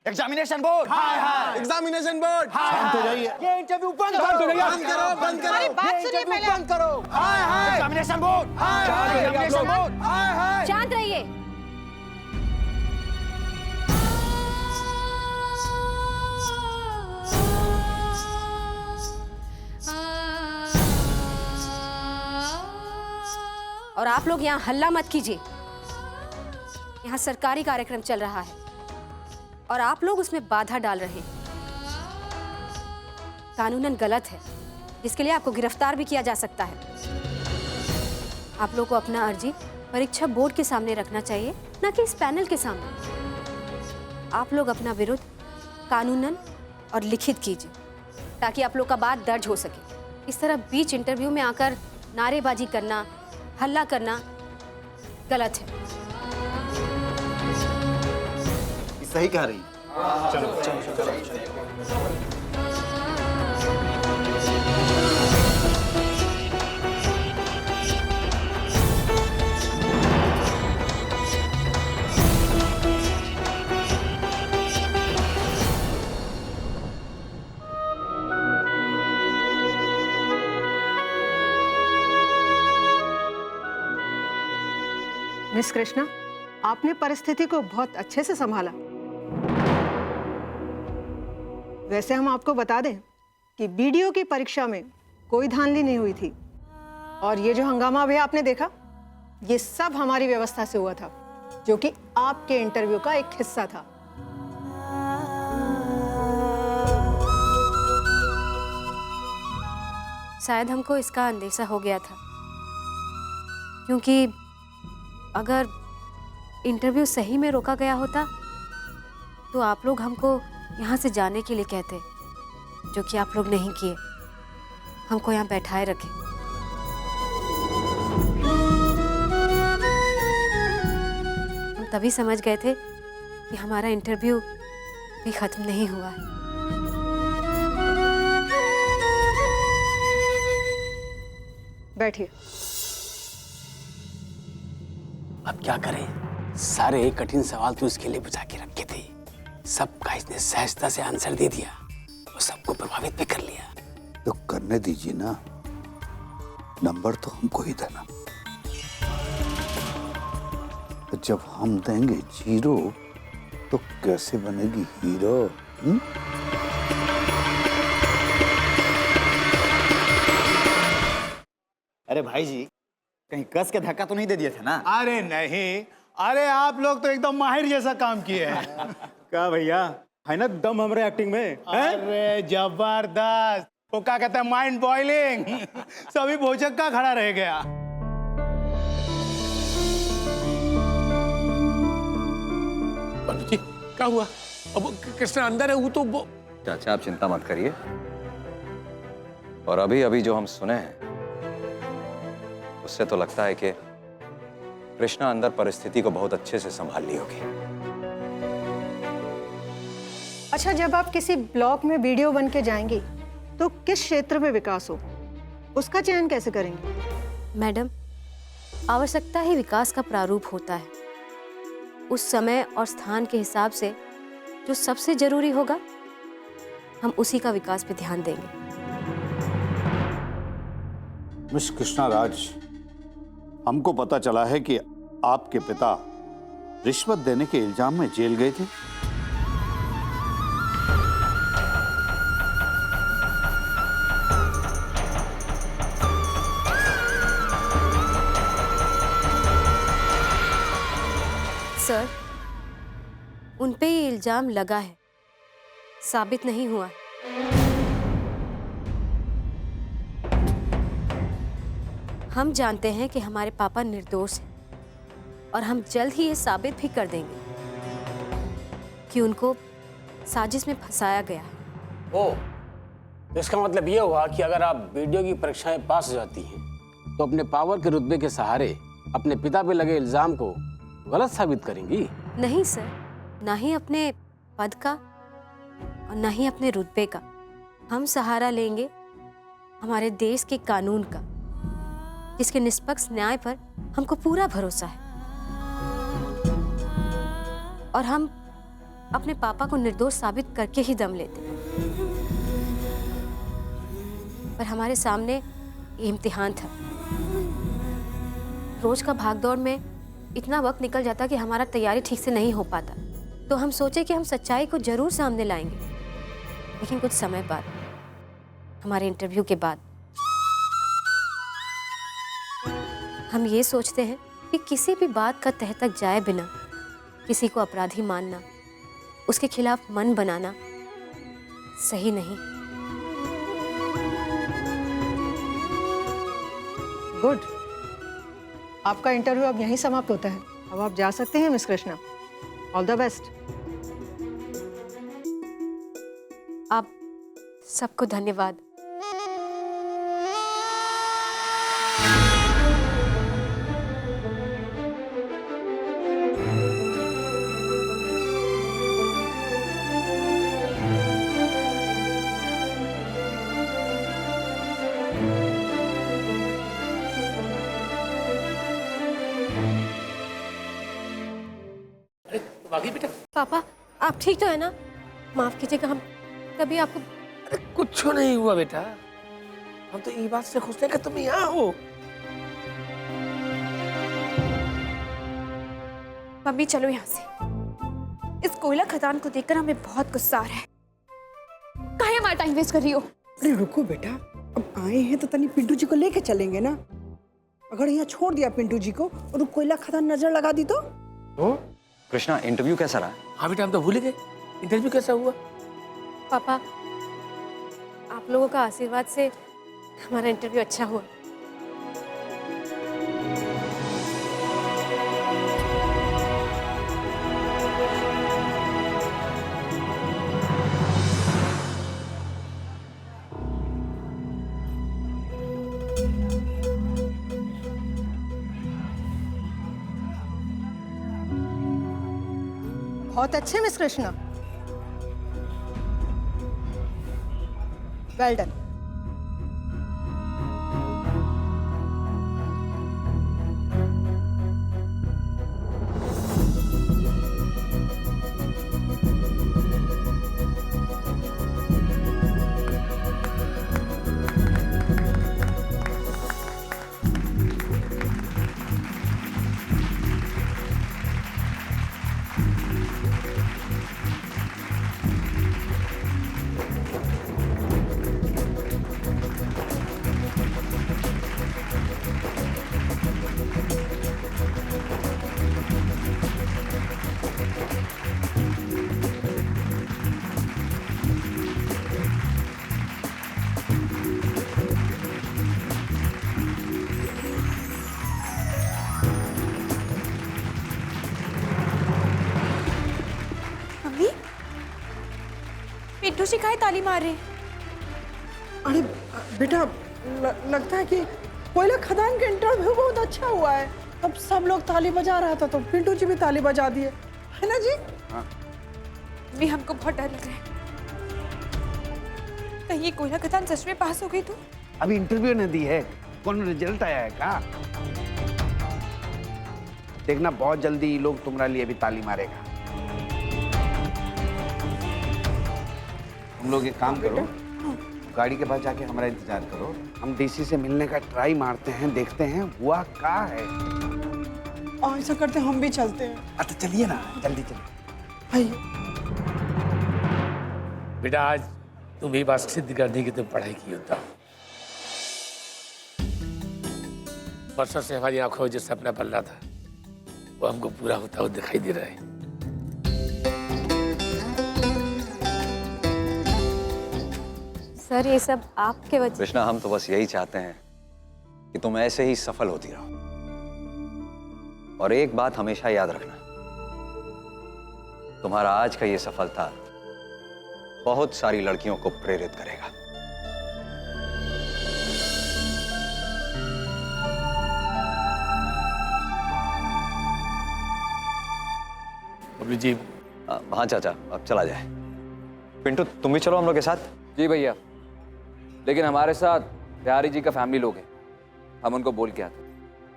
Examination board, हाय हाय examination board, शांत हो जाइए। ये इंटरव्यू बंद करो, बंद करो, बात सुनिए पहले। बंद करो। हाय हाय एग्जामिनेशन बोर्ड, एग्जामिनेशन बोर्ड, हाय हाय। शांत रहिए। और आप लोग यहाँ हल्ला मत कीजिए। यहाँ सरकारी कार्यक्रम चल रहा है और आप लोग उसमें बाधा डाल रहे हैं। कानूनन गलत है, जिसके लिए आपको गिरफ्तार भी किया जा सकता है। आप लोग को अपना अर्जी परीक्षा बोर्ड के सामने रखना चाहिए, ना कि इस पैनल के सामने। आप लोग अपना विरोध कानूनन और लिखित कीजिए, ताकि आप लोग का बात दर्ज हो सके। इस तरह बीच इंटरव्यू में आकर नारेबाजी करना, हल्ला करना गलत है। सही कह रही। मिस कृष्णा, आपने परिस्थिति को बहुत अच्छे से संभाला। वैसे हम आपको बता दें कि बीडीओ की परीक्षा में कोई धांधली नहीं हुई थी, और ये जो हंगामा अभी आपने देखा, ये सब हमारी व्यवस्था से हुआ था, जो कि आपके इंटरव्यू का एक हिस्सा था। शायद हमको इसका अंदेशा हो गया था, क्योंकि अगर इंटरव्यू सही में रोका गया होता तो आप लोग हमको यहाँ से जाने के लिए कहते, जो कि आप लोग नहीं किए। हमको यहाँ बैठाए रखे। हम तभी समझ गए थे कि हमारा इंटरव्यू भी खत्म नहीं हुआ है। बैठिए। अब क्या करें? सारे कठिन सवाल तो इसके लिए बुझा के रखे थे। सबका इसने सहजता से आंसर दे दिया और सबको प्रभावित भी कर लिया। तो करने दीजिए ना, नंबर तो हमको ही देना। जब हम देंगे 0 तो कैसे बनेगी हीरो? अरे भाई जी, कहीं कस के धक्का तो नहीं दे दिए थे ना? अरे नहीं, अरे आप लोग तो एकदम माहिर जैसा काम किए हैं। क्या भैया, है ना दम हमारे एक्टिंग में? अरे जबरदस्त, वो क्या कहते हैं, माइंड बॉइलिंग। सभी भोजक का खड़ा रह गया। जी क्या हुआ? अब कृष्णा अंदर है, वो तो चाचा आप चिंता मत करिए, और अभी अभी जो हम सुने हैं उससे तो लगता है कि कृष्णा अंदर परिस्थिति को बहुत अच्छे से संभाल ली होगी। अच्छा, जब आप किसी ब्लॉक में वीडियो बन के जाएंगी तो किस क्षेत्र में विकास हो, उसका चयन कैसे करेंगे? मैडम, आवश्यकता ही विकास का प्रारूप होता है। उस समय और स्थान के हिसाब से जो सबसे जरूरी होगा, हम उसी का विकास पे ध्यान देंगे। मिस कृष्णा राज, हमको पता चला है कि आपके पिता रिश्वत देने के इल्जाम में जेल गए थे। सर, उन पे ये इल्जाम लगा है, साबित नहीं हुआ। हम जानते हैं कि हमारे पापा निर्दोष हैं, और हम जल्द ही ये साबित भी कर देंगे कि उनको साजिश में फंसाया गया है। ओ, इसका मतलब ये हुआ कि अगर आप वीडियो की परीक्षाएं पास हो जाती हैं तो अपने पावर के रुतबे के सहारे अपने पिता पे लगे इल्जाम को गलत साबित करेंगी? नहीं सर, ना ही अपने पद का और ना ही अपने रुतबे का। हम सहारा लेंगे हमारे देश के कानून का, जिसके निष्पक्ष न्याय पर हमको पूरा भरोसा है। और हम अपने पापा को निर्दोष साबित करके ही दम लेते। पर हमारे सामने ये इम्तिहान था। रोज का भागदौड़ में इतना वक्त निकल जाता कि हमारा तैयारी ठीक से नहीं हो पाता। तो हम सोचे कि हम सच्चाई को जरूर सामने लाएंगे, लेकिन कुछ समय बाद, हमारे इंटरव्यू के बाद, हम ये सोचते हैं कि किसी भी बात का तह तक जाए बिना किसी को अपराधी मानना, उसके खिलाफ मन बनाना सही नहीं। गुड। आपका इंटरव्यू अब यहीं समाप्त होता है। अब आप जा सकते हैं miss Krishna. All the best. आप सबको धन्यवाद। पापा, आप ठीक तो है ना? माफ कीजिएगा, हम कभी आपको। अरे कुछ नहीं हुआ बेटा, हम तो ये बात से खुश हैं कि तुम यहाँ हो। मम्मी चलो यहाँ से। इस कोयला खदान को देखकर हमें बहुत गुस्सा आ रहा है। काहे हमारा टाइम वेस्ट कर रही हो? अरे रुको बेटा, अब आए हैं तो तनी पिंटू जी को लेके चलेंगे ना। अगर यहाँ छोड़ दिया पिंटू जी को और वो कोयला खदान नजर लगा दी तो? कृष्णा, इंटरव्यू कैसा रहा? हाँ बेटा, हम तो भूल गए। इंटरव्यू कैसा हुआ? पापा, आप लोगों का आशीर्वाद से हमारा इंटरव्यू अच्छा हुआ। बहुत अच्छे miss Krishna. Well done. Pintu ji काहे ताली मार रहे? अरे बेटा, लगता है कि कोयला खदान का इंटरव्यू बहुत अच्छा हुआ है। अब सब लोग ताली बजा रहा था तो पिंटू जी भी ताली बजा दिए, है ना जी? भी हमको बहुत डर लग रहा है। कहीं ये कोयला खदान सच में पास हो गई तो? अभी इंटरव्यू नहीं दी है, कौन रिजल्ट आया है का? देखना बहुत जल्दी ये लोग तुम्हारे लिए भी ताली मारेगा। तुम लोग एक काम करो, गाड़ी के पास जाके हमारा इंतजार करो। हम डीसी से मिलने का ट्राई मारते हैं, देखते हैं हुआ क्या है। ऐसा करते हम भी चलते हैं। अच्छा चलिए ना, जल्दी चलिए। आइए। बेटा, आज तुम ये बात सिद्ध करने की तुम पढ़ाई की होता। वर्षों से हमारी आंखों में जो सपना पल रहा था वो हमको पूरा होता हुआ दिखाई दे रहा है। सर, ये सब आपके वजह। कृष्णा, हम तो बस यही चाहते हैं कि तुम ऐसे ही सफल होती रहो। और एक बात हमेशा याद रखना, तुम्हारा आज का ये सफलता बहुत सारी लड़कियों को प्रेरित करेगा। बबलू जी। हाँ चाचा, अब चला जाए। पिंटू, तुम भी चलो हम लोग के साथ। जी भैया, लेकिन हमारे साथ बिहारी जी का फैमिली लोग हैं, हम उनको बोल के आते।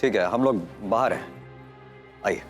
ठीक है, हम लोग बाहर हैं, आइए।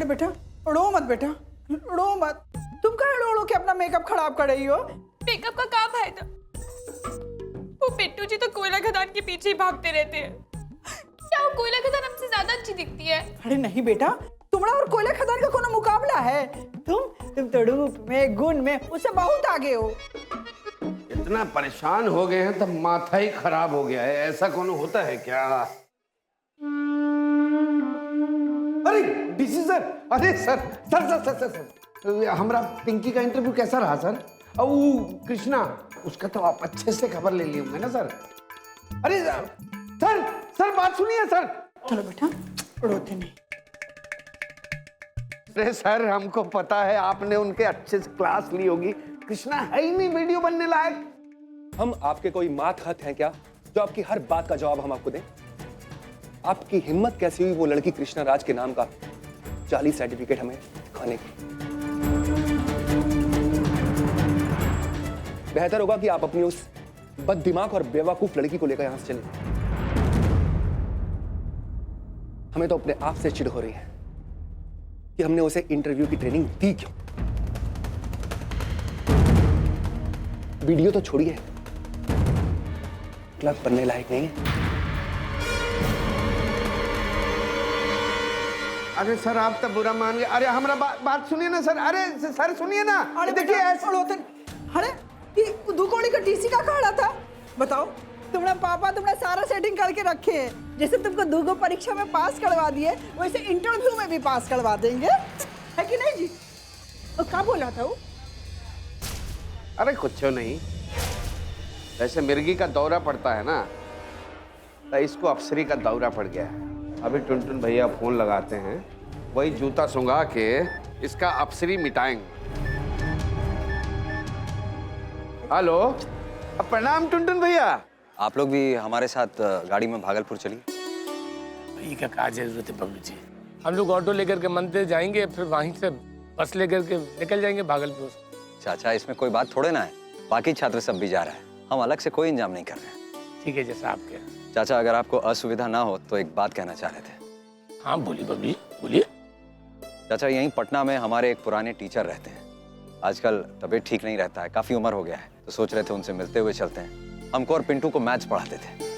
अरे बेटा रो मत बेटा, रो मत। तुम कहाँ रो के अपना मेकअप खराब कर रही हो? मेकअप का काम है ना, वो पिंटू जी तो कोयला खदान के पीछे ही भागते रहते हैं। क्या वो कोयला खदान हमसे ज्यादा अच्छी दिखती है? अरे नहीं बेटा, तुम्हारा और कोयला खदान का कोनो मुकाबला है? तुम तो रूप में, गुण में उससे बहुत आगे हो। इतना परेशान हो गए हैं तब माथा ही खराब हो गया है, ऐसा कौन होता है क्या? अरे डीसी सर, अरे sir sir sir sir sir, sir. हमारा पिंकी का इंटरव्यू कैसा रहा सर? और वो कृष्णा, उसका तो आप अच्छे से खबर ले लिए होंगे ना सर? अरे सर सर बात सुनिए सर। चलो बेटा, रोते नहीं। अरे सर हमको पता है आपने उनके अच्छे से क्लास ली होगी, कृष्णा है ही नहीं वीडियो बनने लायक। हम आपके कोई मात हत हैं क्या जो आपकी हर बात का जवाब हम आपको दें? आपकी हिम्मत कैसी हुई वो लड़की कृष्णा राज के नाम का जाली सर्टिफिकेट हमें दिखाने की? बेहतर होगा कि आप अपनी उस बददिमाग और बेवकूफ लड़की को लेकर यहां से चले। हमें तो अपने आप से चिढ़ हो रही है कि हमने उसे इंटरव्यू की ट्रेनिंग दी क्यों। वीडियो तो छोड़िए, क्लब बनने लायक नहीं है। अरे सर आप तो बुरा मान गए। अरे हमारा बात सुनिए ना सर। अरे सर सुनिए ना। अरे देखिए ऐसा रोते। अरे ये दुकोड़ी का टीसी का खड़ा था, बताओ। तुम्हारा पापा तुम्हारा सारा सेटिंग करके रखे हैं, जैसे तुमको दूगो परीक्षा में पास करवा दिए वैसे इंटरव्यू में भी पास करवा देंगे, है कि नहीं जी? तो क्या बोला था वो? अरे कुछ नहीं, जैसे मिर्गी का दौरा पड़ता है ना, तो इसको अफसरी का दौरा पड़ गया है। अभी टुनटुन भैया फोन लगाते हैं, वही जूता सुंगा के इसका अफसरी मिटाएंगे। हेलो, प्रणाम टुनटुन भैया। आप लोग भी हमारे साथ गाड़ी में भागलपुर चलिए। ये क्या जरूरत है बबलू जी? हम लोग ऑटो लेकर के मंदिर जाएंगे, फिर वहीं से बस लेकर के निकल जाएंगे भागलपुर। चाचा इसमें कोई बात थोड़े ना है, बाकी छात्र सब भी जा रहे हैं, हम अलग से कोई इंतजाम नहीं कर रहे हैं। ठीक है, जैसा आपके। चाचा अगर आपको असुविधा ना हो तो एक बात कहना चाह रहे थे। हाँ बोलिए बबलू, बोलिए। चाचा यहीं पटना में हमारे एक पुराने टीचर रहते हैं, आजकल तबीयत ठीक नहीं रहता है, काफी उम्र हो गया है, तो सोच रहे थे उनसे मिलते हुए चलते हैं। हमको और पिंटू को मैथ्स पढ़ाते थे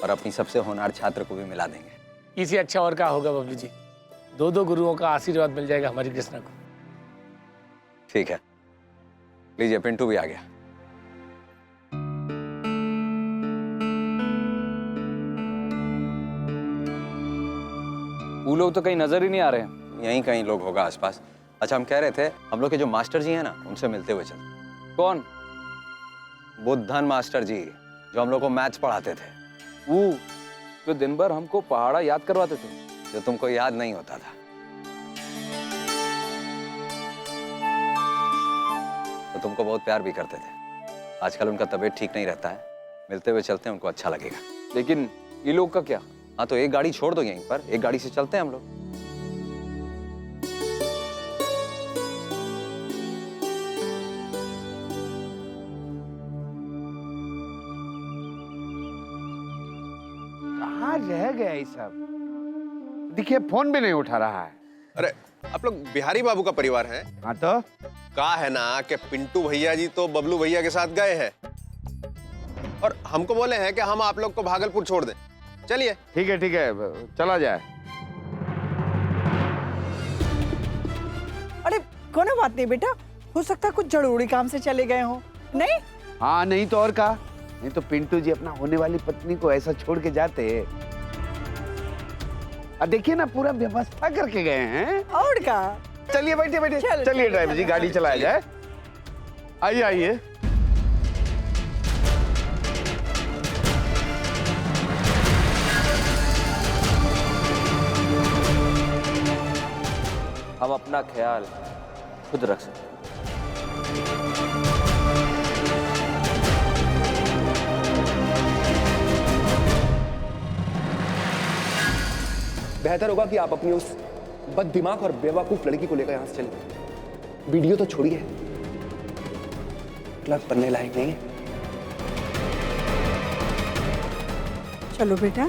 और अपनी सबसे होनहार छात्र को भी मिला देंगे। इसी अच्छा और क्या होगा बबलू जी, दो गुरुओं का आशीर्वाद मिल जाएगा हमारी कृष्णा को। ठीक है, लीजिए पिंटू भी आ गया। वो लोग तो कहीं नजर ही नहीं आ रहे हैं। यहीं कहीं लोग होगा आसपास। अच्छा हम कह रहे थे हम लोग के जो मास्टर जी हैं ना, उनसे मिलते हुए चलते। कौन? बुद्धन मास्टर जी, जो हम लोग को मैथ्स पढ़ाते थे। वो जो दिन भर हमको पहाड़ा याद करवाते थे, जो तुमको याद नहीं होता था। तो तुमको बहुत प्यार भी करते थे। आजकल उनका तबीयत ठीक नहीं रहता है, मिलते हुए चलते हैं, उनको अच्छा लगेगा। लेकिन ये लोग का क्या? हाँ तो एक गाड़ी छोड़ दो यहीं पर, एक गाड़ी से चलते हैं हम लोग। कहाँ रह गया ये सब? देखिए फोन भी नहीं उठा रहा है। अरे आप लोग बिहारी बाबू का परिवार है? हाँ तो कहा है ना कि पिंटू भैया जी तो बबलू भैया के साथ गए हैं और हमको बोले हैं कि हम आप लोग को भागलपुर छोड़ दें। चलिए। ठीक है, चला जाए। अरे कोनो बात नहीं बेटा, हो सकता है कुछ जरूरी काम से चले गए हो। नहीं? हाँ नहीं तो और का, नहीं तो पिंटू जी अपना होने वाली पत्नी को ऐसा छोड़ के जाते। देखिए ना पूरा व्यवस्था करके गए हैं। और का? चलिए बैठिए, चलिए ड्राइवर जी गाड़ी चलाया जाए। आइए। हम अपना ख्याल खुद रख सकते हैं। बेहतर होगा कि आप अपनी उस बददिमाग और बेवकूफ लड़की को लेकर यहां से चलिए। वीडियो तो छोड़िए, क्लब बनने लायक नहीं है। चलो बेटा।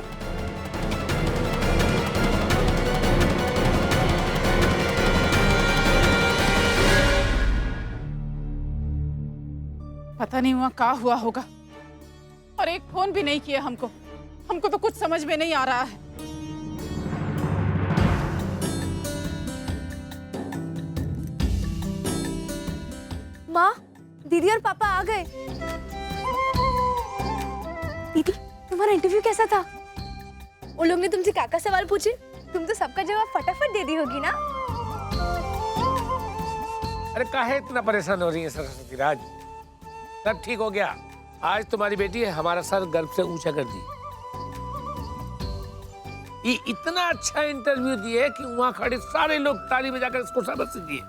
पता नहीं वहाँ क्या हुआ होगा, और एक फोन भी नहीं किया हमको। हमको तो कुछ समझ में नहीं आ रहा है। माँ, दीदी और पापा आ गए। दीदी, तुम्हारा इंटरव्यू कैसा था? उन लोग ने तुमसे क्या सवाल पूछे? तुम तो सबका जवाब फटाफट दे दी होगी ना? अरे काहे इतना परेशान हो रही है सरस्वती राज? सब ठीक हो गया। आज तुम्हारी बेटी है हमारा सर गर्व से ऊंचा कर दी। ये इतना अच्छा इंटरव्यू दिए कि वहां खड़े सारे लोग ताली बजाकर इसको शाबाशी दिए।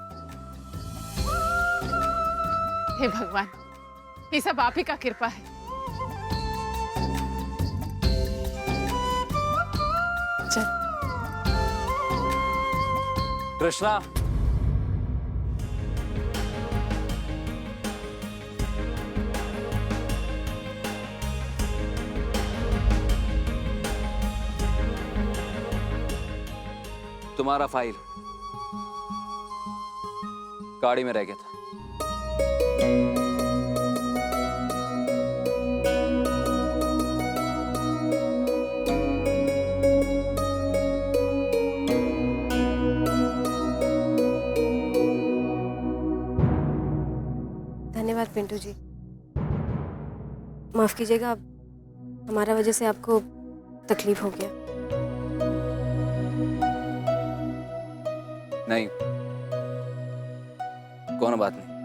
हे भगवान, ये सब आप ही का कृपा है। चल कृष्णा, तुम्हारा फाइल गाड़ी में रह गया था। धन्यवाद पिंटू जी। माफ कीजिएगा, हमारा वजह से आपको तकलीफ हो गया। नहीं, कोनो बात नहीं।